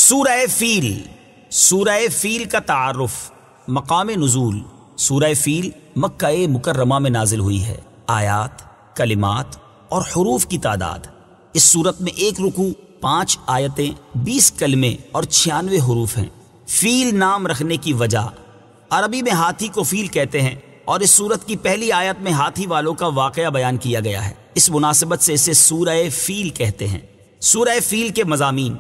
سورہ فیل، سورہ فیل کا تعارف، مقام نزول۔ سورہ فیل مکہ مکرمہ میں نازل ہوئی ہے۔ آیات، کلمات اور حروف کی تعداد: اس سورت میں 1 رکوع، 5 آیتیں، 20 کلمے اور 96 حروف ہیں۔ فیل نام رکھنے کی وجہ: عربی میں ہاتھی کو فیل کہتے ہیں اور اس سورت کی پہلی آیت میں ہاتھی والوں کا واقعہ بیان کیا گیا ہے، اس مناسبت سے اسے سورہ فیل کہتے ہیں۔ سورہ فیل کے مضامین: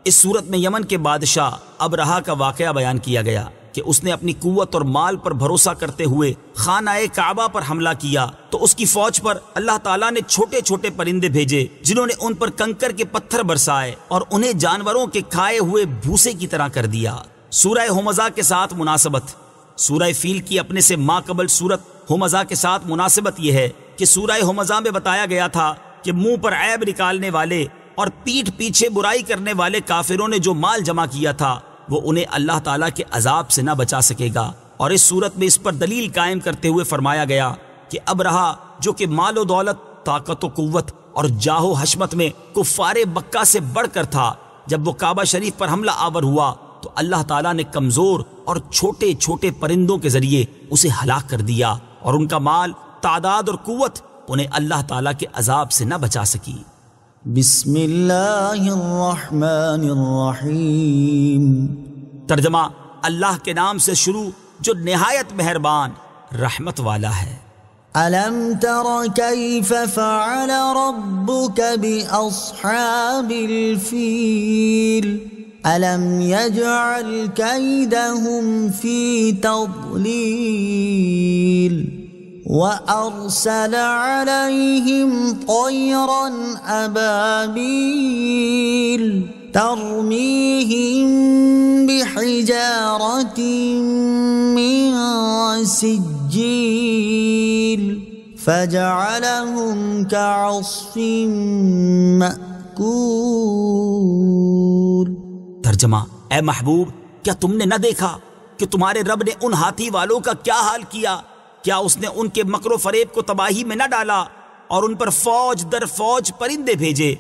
اس سورت میں یمن کے بادشاہ ابرہہ کا واقعہ بیان کیا گیا کہ اس نے اپنی قوت اور مال پر بھروسہ کرتے ہوئے خانہ کعبہ پر حملہ کیا تو اس کی فوج پر اللہ تعالیٰ نے چھوٹے چھوٹے پرندے بھیجے جنہوں نے ان پر کنکر کے پتھر برسائے اور انہیں جانوروں کے کھائے ہوئے بھوسے کی طرح کر دیا۔ سورہ ہمزہ کے ساتھ مناسبت: سورہ فیل کی اپنے سے ماقبل سورت ہمزہ کے ساتھ مناسبت یہ ہے کہ سورہ ہمزہ میں بتایا گیا تھا کہ منہ پر عیب نکالنے والے اور پیٹھ پیچھے برائی کرنے والے کافروں نے جو مال جمع کیا تھا وہ انہیں اللہ تعالیٰ کے عذاب سے نہ بچا سکے گا، اور اس صورت میں اس پر دلیل قائم کرتے ہوئے فرمایا گیا کہ ابرہہ جو کہ مال و دولت، طاقت و قوت اور جاہ و حشمت میں کفار مکہ سے بڑھ کر تھا، جب وہ کعبہ شریف پر حملہ آور ہوا تو اللہ تعالیٰ نے کمزور اور چھوٹے چھوٹے پرندوں کے ذریعے اسے ہلاک کر دیا، اور ان کا مال، تعداد اور قوت انہیں اللہ تعالیٰ کے عذاب سے نہ بچا سکی۔ بسم اللہ الرحمن الرحیم۔ ترجمہ: اللہ کے نام سے شروع جو نہایت مہربان رحمت والا ہے۔ أَلَمْ تَرَ كَيْفَ فَعَلَ رَبُّكَ بِأَصْحَابِ الْفِيلِ أَلَمْ يَجْعَلْ كَيْدَهُمْ فِي تَضْلِيلٍ وَأَرْسَلَ عَلَيْهِمْ طَيْرًا أَبَابِيلَ تَرْمِيهِمْ بِحِجَارَةٍ مِّن سِجِّيلٍ فَجَعَلَهُمْ كَعَصْفٍ مَّأْكُولٍ۔ ترجمہ: اے محبوب، کیا تم نے نہ دیکھا کہ تمہارے رب نے ان ہاتھی والوں کا کیا حال کیا؟ کیا اس نے ان کے مکر و فریب کو تباہی میں نہ ڈالا اور ان پر فوج در فوج پرندے بھیجے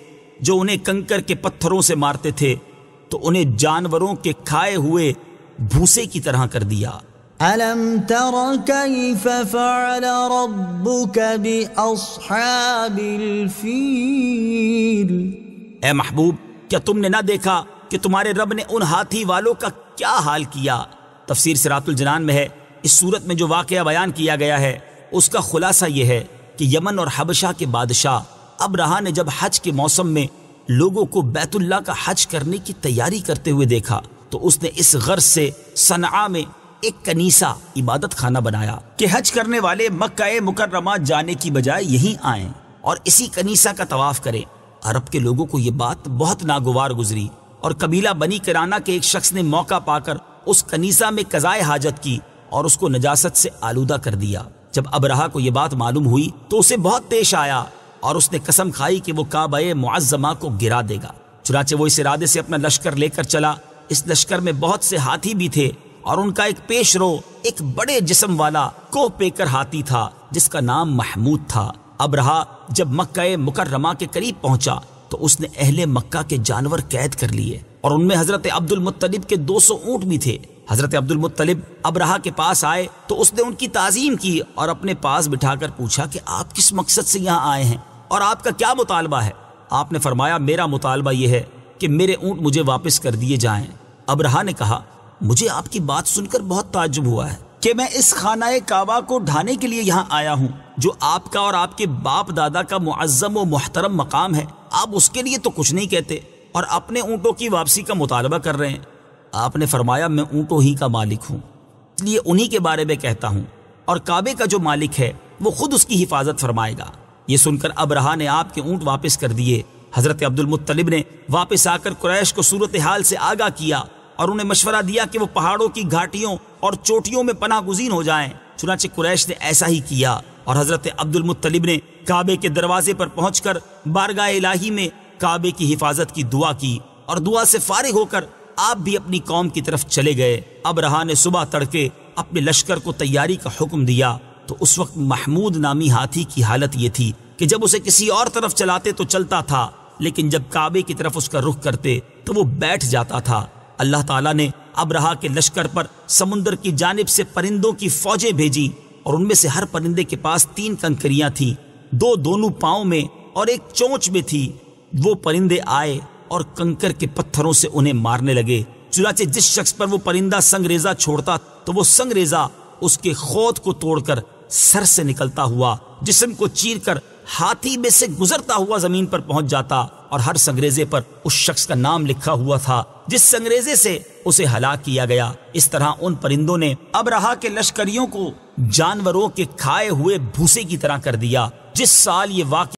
جو انہیں کنکر کے پتھروں سے مارتے تھے تو انہیں جانوروں کے کھائے ہوئے بھوسے کی طرح کر دیا۔ أَلَمْ تَرَ كَيْفَ فَعَلَ رَبُّكَ بِأَصْحَابِ الْفِيلِ۔ اے محبوب، کیا تم نے نہ دیکھا کہ تمہارے رب نے ان ہاتھی والوں کا کیا حال کیا؟ تفسیر صراط الجنان میں ہے، اس صورت میں جو واقعہ بیان کیا گیا ہے اس کا خلاصہ یہ ہے کہ یمن اور حبشہ کے بادشاہ ابرہہ نے جب حج کے موسم میں لوگوں کو بیت اللہ کا حج کرنے کی تیاری کرتے ہوئے دیکھا تو اس نے اس غرض سے صنعاء میں ایک کنیسہ، عبادت خانہ بنایا کہ حج کرنے والے مکہ مکرمہ جانے کی بجائے یہیں آئیں اور اسی کنیسہ کا طواف کریں۔ عرب کے لوگوں کو یہ بات بہت ناگوار گزری اور قبیلہ بنی کرانہ کے ایک شخص نے موقع پا کر اس کنیسہ میں قضائے حاجت کی اور اس کو نجاست سے آلودہ کر دیا۔ جب ابرہہ کو یہ بات معلوم ہوئی تو اسے بہت پیش آیا اور اس نے قسم کھائی کہ وہ کعبہ معظمہ کو گرا دے گا۔ چنانچہ وہ اس ارادے سے اپنا لشکر لے کر چلا۔ اس لشکر میں بہت سے ہاتھی بھی تھے اور ان کا ایک پیش رو ایک بڑے جسم والا کوہ پیکر ہاتھی تھا جس کا نام محمود تھا۔ ابرہہ جب مکہ مکرمہ کے قریب پہنچا تو اس نے اہل مکہ کے جانور قید کر لیے اور ان میں حضرت عبد المطلب کے 200 اونٹ بھی تھے۔ حضرت عبد المطلب ابرہہ کے پاس آئے تو اس نے ان کی تعظیم کی اور اپنے پاس بٹھا کر پوچھا کہ آپ کس مقصد سے یہاں آئے ہیں اور آپ کا کیا مطالبہ ہے؟ آپ نے فرمایا میرا مطالبہ یہ ہے کہ میرے اونٹ مجھے واپس کر دیے جائیں۔ ابرہہ نے کہا مجھے آپ کی بات سن کر بہت تعجب ہوا ہے کہ میں اس خانہ کعبہ کو ڈھانے کے لیے یہاں آیا ہوں جو آپ کا اور آپ کے باپ دادا کا معظم و محترم مقام ہے، آپ اس کے لیے تو کچھ نہیں کہتے اور اپنے اونٹوں کی واپسی کا مطالبہ کر رہے ہیں۔ آپ نے فرمایا میں اونٹوں ہی کا مالک ہوں، اس لیے انہی کے بارے میں کہتا ہوں، اور کعبے کا جو مالک ہے وہ خود اس کی حفاظت فرمائے گا۔ یہ سن کر ابرہہ نے آپ کے اونٹ واپس کر دیے۔ حضرت عبد المطلب نے واپس آ کر قریش کو صورتحال سے آگاہ کیا اور انہیں مشورہ دیا کہ وہ پہاڑوں کی گھاٹیوں اور چوٹیوں میں پناہ گزین ہو جائیں۔ چنانچہ قریش نے ایسا ہی کیا اور حضرت عبد المطلب نے کعبے کے دروازے پر پہنچ کر بارگاہ الہی میں کعبے کی حفاظت کی دعا کی اور دعا سے فارغ ہو کر آپ بھی اپنی قوم کی طرف چلے گئے۔ ابرہہ نے صبح تڑکے اپنے لشکر کو تیاری کا حکم دیا تو اس وقت محمود نامی ہاتھی کی حالت یہ تھی کہ جب اسے کسی اور طرف چلاتے تو چلتا تھا، لیکن جب کعبے کی طرف اس کا رخ کرتے تو وہ بیٹھ جاتا تھا۔ اللہ تعالیٰ نے ابرہہ کے لشکر پر سمندر کی جانب سے پرندوں کی فوجیں بھیجی، اور ان میں سے ہر پرندے کے پاس 3 کنکریاں تھیں، 2 دونوں پاؤں میں اور 1 چونچ میں تھی۔ وہ پرندے آئے اور کنکر کے پتھروں سے انہیں مارنے لگے۔ چنانچہ جس شخص پر وہ پرندہ سنگریزہ چھوڑتا تو وہ سنگریزہ اس کے خود کو توڑ کر سر سے نکلتا ہوا جسم کو چیر کر ہاتھی میں سے گزرتا ہوا زمین پر پہنچ جاتا، اور ہر سنگریزے پر اس شخص کا نام لکھا ہوا تھا جس سنگریزے سے اسے ہلاک کیا گیا۔ اس طرح ان پرندوں نے ابرہہ کے لشکریوں کو جانوروں کے کھائے ہوئے بھوسے کی طرح کر دیا۔ جس سال یہ واقعہ